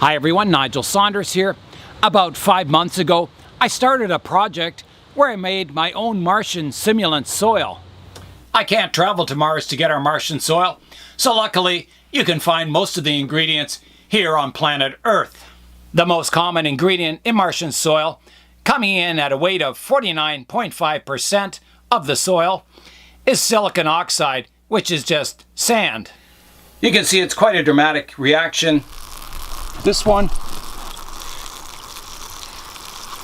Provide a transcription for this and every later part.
Hi everyone, Nigel Saunders here. About 5 months ago, I started a project where I made my own Martian simulant soil. I can't travel to Mars to get our Martian soil, so luckily you can find most of the ingredients here on planet Earth. The most common ingredient in Martian soil, coming in at a weight of 49.5% of the soil, is silicon oxide, which is just sand. You can see it's quite a dramatic reaction. This one,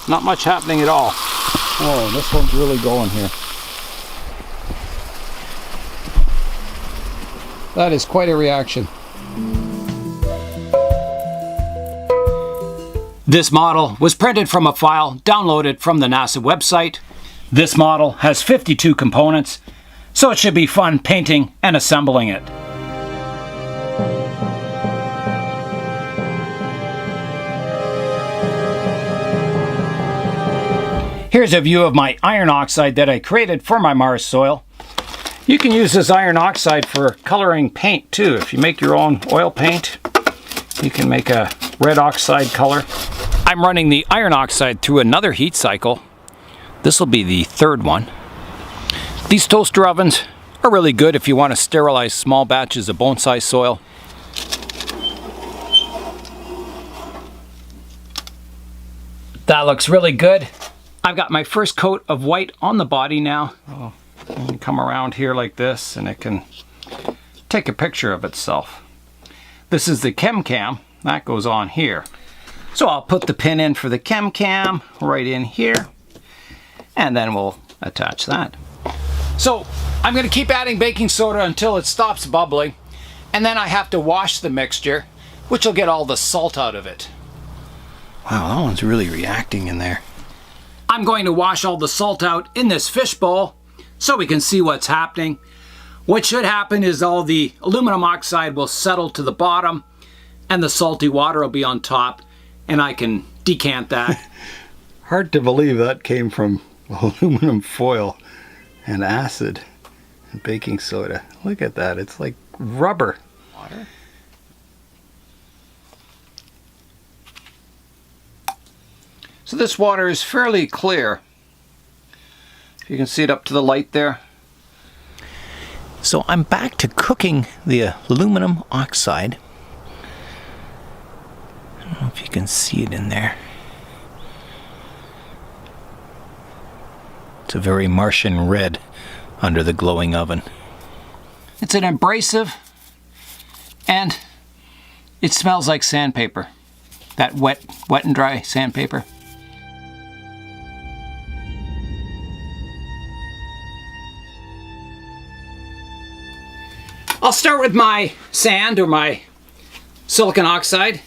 not much happening at all. Oh, this one's really going here. That is quite a reaction. This model was printed from a file downloaded from the NASA website. This model has 52 components, so it should be fun painting and assembling it. Here's a view of my iron oxide that I created for my Mars soil. You can use this iron oxide for coloring paint too. If you make your own oil paint, you can make a red oxide color. I'm running the iron oxide through another heat cycle. This will be the third one. These toaster ovens are really good if you want to sterilize small batches of bonsai soil. That looks really good. I've got my first coat of white on the body now. Oh, you can come around here like this and it can take a picture of itself. This is the chem cam. That goes on here. So I'll put the pin in for the chem cam right in here, and then we'll attach that. So I'm going to keep adding baking soda until it stops bubbling, and then I have to wash the mixture, which will get all the salt out of it. Wow, that one's really reacting in there. I'm going to wash all the salt out in this fish bowl so we can see what's happening. What should happen is all the aluminum oxide will settle to the bottom and the salty water will be on top, and I can decant that. Hard to believe that came from aluminum foil and acid and baking soda. Look at that, it's like rubber. Water. So this water is fairly clear. You can see it up to the light there. So I'm back to cooking the aluminum oxide. I don't know if you can see it in there. It's a very Martian red under the glowing oven. It's an abrasive and it smells like sandpaper. That wet and dry sandpaper. I'll start with my sand or my silicon oxide.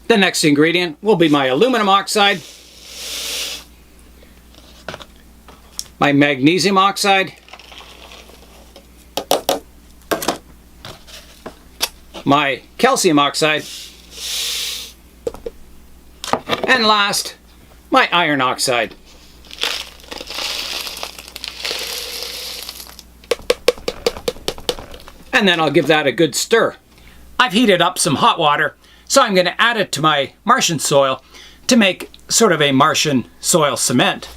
The next ingredient will be my aluminum oxide, my magnesium oxide, my calcium oxide, and last, my iron oxide. And then I'll give that a good stir. I've heated up some hot water, so I'm going to add it to my Martian soil to make sort of a Martian soil cement.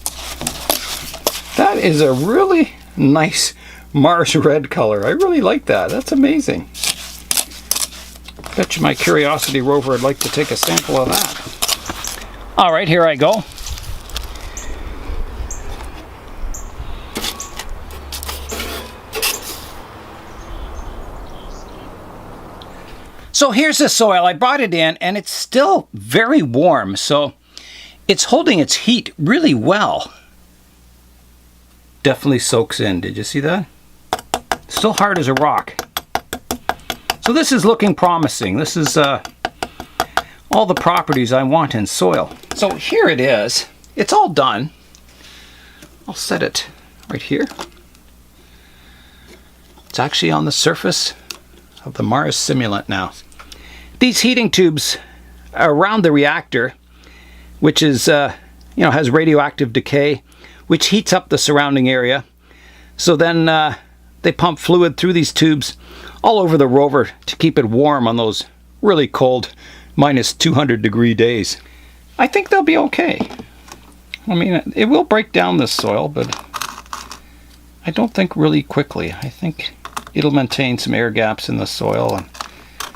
That is a really nice Mars red color. I really like that. That's amazing. Bet you my Curiosity rover would like to take a sample of that. All right, here I go. So here's the soil. I brought it in and it's still very warm, so it's holding its heat really well. Definitely soaks in. Did you see that? Still hard as a rock. So this is looking promising. This is all the properties I want in soil. So here it is. It's all done. I'll set it right here. It's actually on the surface of the Mars simulant now. These heating tubes around the reactor, which is, has radioactive decay, which heats up the surrounding area. So then they pump fluid through these tubes all over the rover to keep it warm on those really cold -200-degree days. I think they'll be okay. I mean, it will break down this soil, but I don't think really quickly. I think it'll maintain some air gaps in the soil.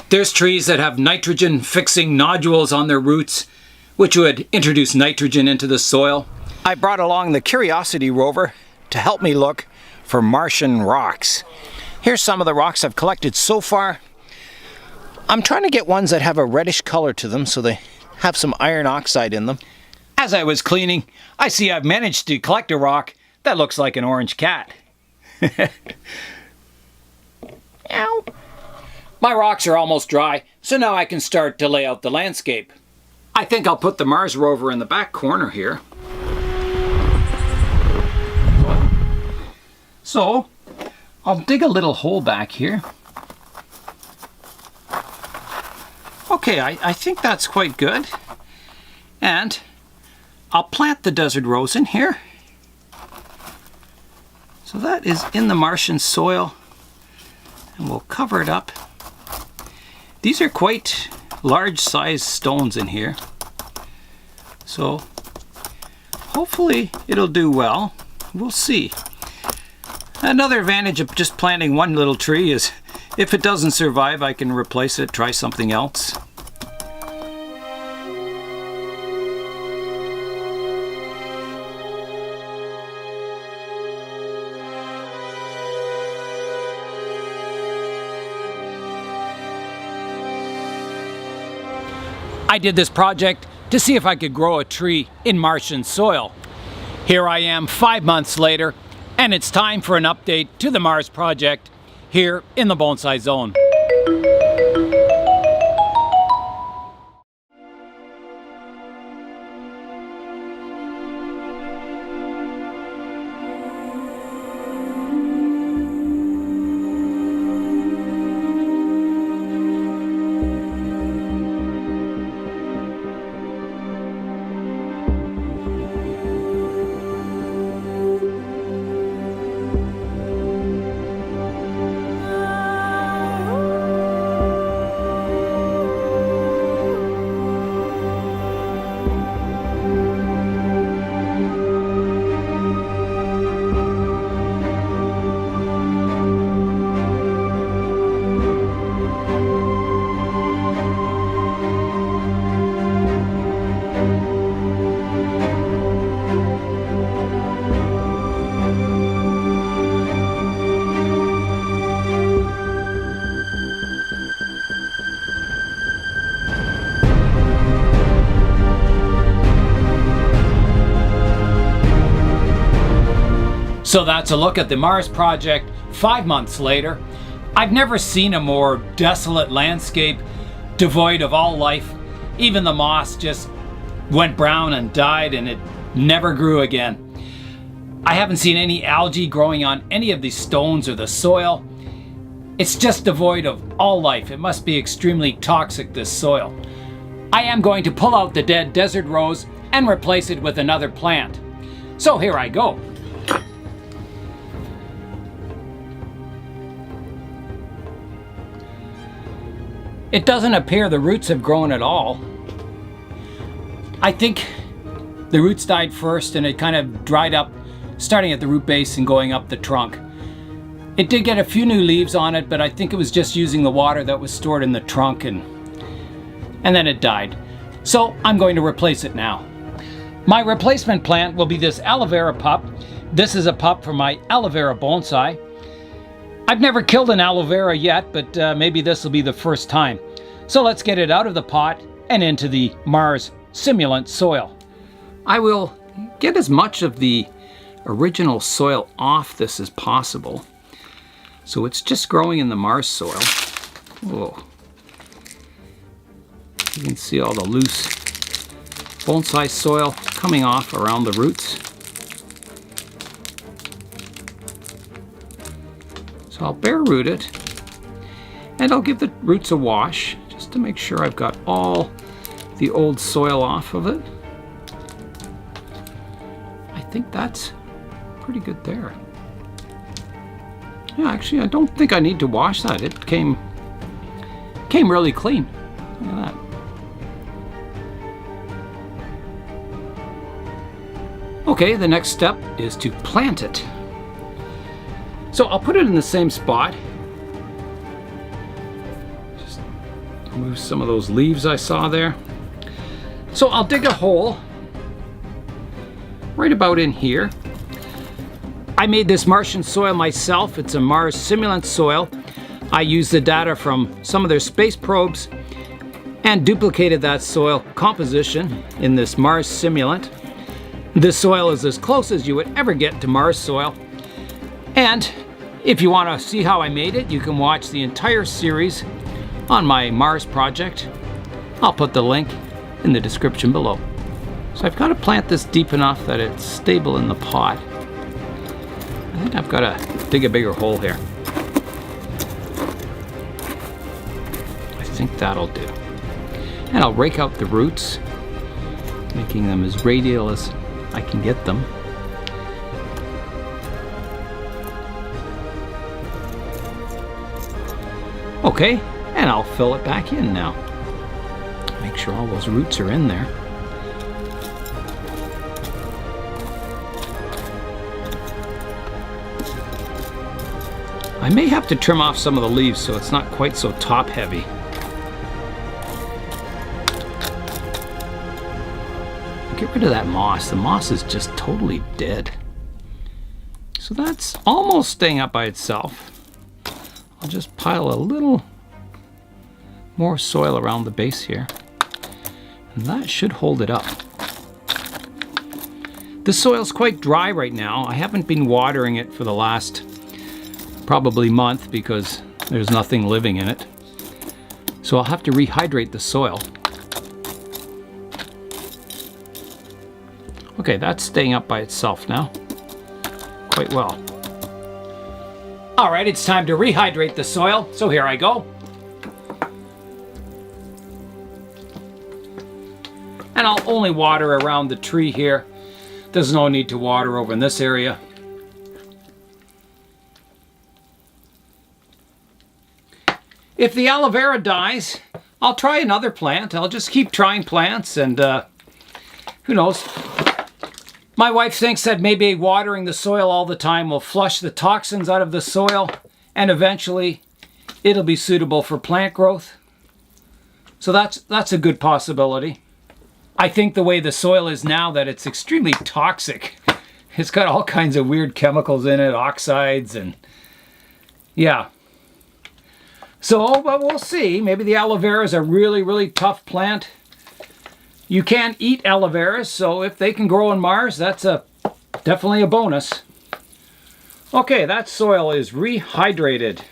There's trees that have nitrogen-fixing nodules on their roots, which would introduce nitrogen into the soil. I brought along the Curiosity rover to help me look for Martian rocks. Here's some of the rocks I've collected so far. I'm trying to get ones that have a reddish color to them so they have some iron oxide in them. As I was cleaning, I see I've managed to collect a rock that looks like an orange cat. Ow. My rocks are almost dry, so now I can start to lay out the landscape. I think I'll put the Mars rover in the back corner here. So, I'll dig a little hole back here. Okay, I think that's quite good. And I'll plant the desert rose in here. So that is in the Martian soil, and we'll cover it up. These are quite large-sized stones in here, so hopefully it'll do well. We'll see. Another advantage of just planting one little tree is if it doesn't survive, I can replace it, try something else. I did this project to see if I could grow a tree in Martian soil. Here I am 5 months later, and it's time for an update to the Mars project here in the Bonsai Zone. So that's a look at the Mars project 5 months later. I've never seen a more desolate landscape, devoid of all life. Even the moss just went brown and died, and it never grew again. I haven't seen any algae growing on any of these stones or the soil. It's just devoid of all life. It must be extremely toxic, this soil. I am going to pull out the dead desert rose and replace it with another plant. So here I go. It doesn't appear the roots have grown at all. I think the roots died first and it kind of dried up, starting at the root base and going up the trunk. It did get a few new leaves on it, but I think it was just using the water that was stored in the trunk, and then it died. So I'm going to replace it now. My replacement plant will be this aloe vera pup. This is a pup from my aloe vera bonsai. I've never killed an aloe vera yet, but maybe this will be the first time. So let's get it out of the pot and into the Mars simulant soil. I will get as much of the original soil off this as possible. So it's just growing in the Mars soil. Whoa. You can see all the loose bonsai soil coming off around the roots. So I'll bare root it, and I'll give the roots a wash just to make sure I've got all the old soil off of it. I think that's pretty good there. Yeah, actually, I don't think I need to wash that. It came really clean. Look at that. Okay, the next step is to plant it. So I'll put it in the same spot. Just remove some of those leaves I saw there. So I'll dig a hole right about in here. I made this Martian soil myself. It's a Mars simulant soil. I used the data from some of their space probes and duplicated that soil composition in this Mars simulant. This soil is as close as you would ever get to Mars soil. And if you want to see how I made it, you can watch the entire series on my Mars project. I'll put the link in the description below. So I've got to plant this deep enough that it's stable in the pot. I think I've got to dig a bigger hole here. I think that'll do. And I'll rake out the roots, making them as radial as I can get them. Okay, and I'll fill it back in now. Make sure all those roots are in there. I may have to trim off some of the leaves so it's not quite so top heavy. Get rid of that moss. The moss is just totally dead. So that's almost staying up by itself. I'll just pile a little more soil around the base here. And that should hold it up. The soil's quite dry right now. I haven't been watering it for the last probably month because there's nothing living in it. So I'll have to rehydrate the soil. Okay, that's staying up by itself now. Quite well. All right, it's time to rehydrate the soil. So here I go. And I'll only water around the tree here. There's no need to water over in this area. If the aloe vera dies, I'll try another plant. I'll just keep trying plants and who knows. My wife thinks that maybe watering the soil all the time will flush the toxins out of the soil and eventually it'll be suitable for plant growth. So that's a good possibility. I think the way the soil is now that it's extremely toxic. It's got all kinds of weird chemicals in it, oxides and yeah. So, but we'll see. Maybe the aloe vera is a really, really tough plant. You can't eat aloe vera, so if they can grow on Mars, that's definitely a bonus. Okay, that soil is rehydrated.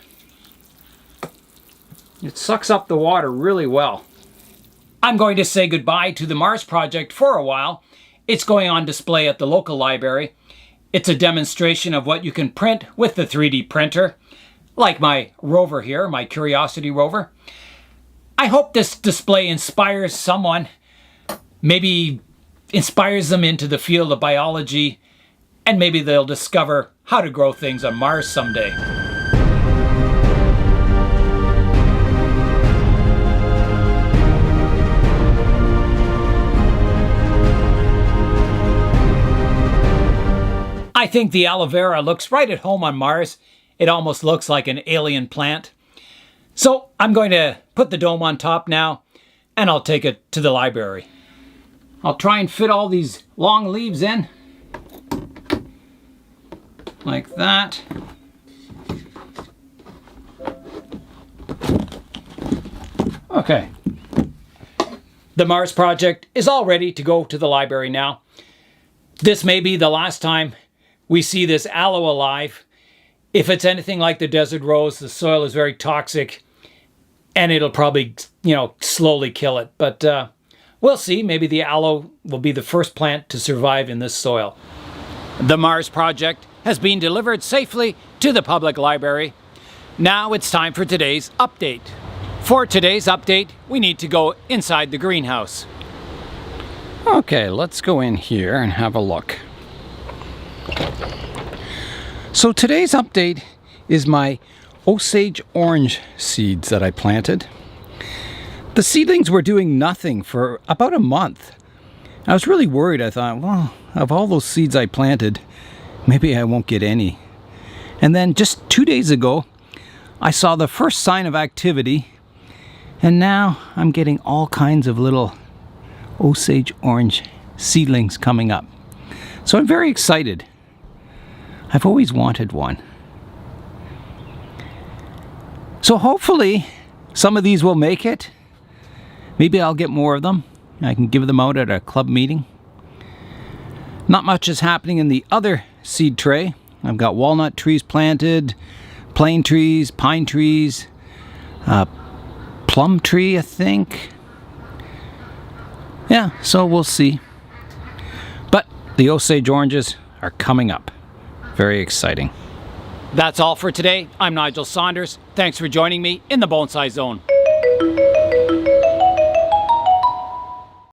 It sucks up the water really well. I'm going to say goodbye to the Mars project for a while. It's going on display at the local library. It's a demonstration of what you can print with the 3D printer, like my rover here, my Curiosity rover. I hope this display inspires someone. Maybe inspires them into the field of biology, and maybe they'll discover how to grow things on Mars someday. I think the aloe vera looks right at home on Mars. It almost looks like an alien plant. So I'm going to put the dome on top now, and I'll take it to the library. I'll try and fit all these long leaves in. Like that. Okay. The Mars project is all ready to go to the library now. This may be the last time we see this aloe alive. If it's anything like the desert rose, the soil is very toxic and it'll probably, slowly kill it. But we'll see. Maybe the aloe will be the first plant to survive in this soil. The Mars project has been delivered safely to the public library. Now it's time for today's update. For today's update, we need to go inside the greenhouse. Okay, let's go in here and have a look. So today's update is my Osage orange seeds that I planted. The seedlings were doing nothing for about a month. I was really worried. I thought, well, of all those seeds I planted, maybe I won't get any. And then just 2 days ago, I saw the first sign of activity, and now I'm getting all kinds of little Osage orange seedlings coming up. So I'm very excited. I've always wanted one. So hopefully some of these will make it. Maybe I'll get more of them. I can give them out at a club meeting. Not much is happening in the other seed tray. I've got walnut trees planted, plane trees, pine trees, plum tree, I think. Yeah, so we'll see. But the Osage oranges are coming up. Very exciting. That's all for today. I'm Nigel Saunders. Thanks for joining me in the Bonsai Zone.